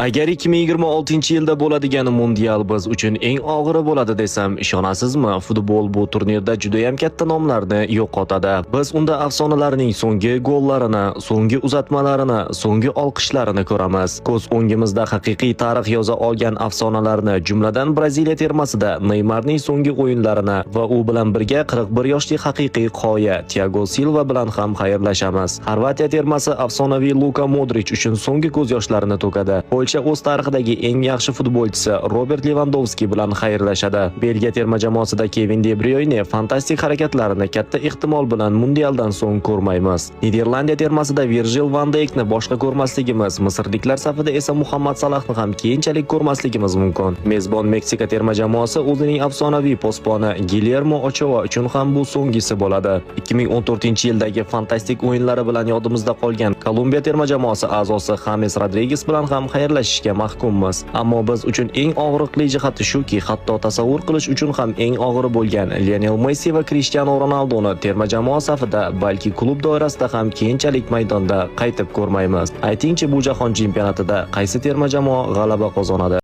Agar 2026-yilda bo'ladigan mundial biz uchun eng og'iri bo'ladi desam, ishonasizmi? Futbol bu turnirda juda ham katta nomlarni yo'qotadi. Biz unda afsonalarning so'nggi gollarini, so'nggi uzatmalarini, so'nggi olqishlarini ko'ramiz. Ko'z o'ngimizda haqiqiy tarix yoza olgan afsonalarni, jumladan Braziliya termasida Neymarning so'nggi o'yinlarini va u bilan birga 41 yoshli haqiqiy qoya Thiago Silva bilan ham xayrlashamiz. Xorvatiya termasi afsonaviy Luka Modric uchun so'nggi ko'z yoshlarini to'kadi. Polsha o'z tarixidagi eng yaxshi futbolchisi Robert Lewandowski bilan xayrlashadi. Belgiya terma jamoasida Kevin De Bruyne fantastik harakatlarini katta ehtimol bilan mundialdan so'ng ko'rmaymiz. Niderlandiya termasida Virgil van Dijkni boshqa ko'rmasligimiz, misrliklar safida esa Muhammad Salahni ham keyinchalik ko'rmasligimiz mumkin. Mezbon Meksika terma jamoasi o'zining afsonaviy posboni Guillermo Ochoa uchun ham bu so'nggisi bo'ladi. 2014-yildagi fantastik o'yinlari bilan yodimizda qolgan Kolumbiya terma jamoasi a'zosi James Rodriguez bilan ham xayrlashishga mahkummiz. Ammo biz uchun eng og'riqli jihati shuki, hatto tasavvur qilish uchun ham eng og'iri bo'lgan Lionel Messi va Cristiano Ronaldoni terma jamoa safida, balki klub doirasida ham keyinchalik maydonda qaytib ko'rmaymiz. Aytingchi, bu jahon chempionatida qaysi terma jamoa g'alaba qozonadi?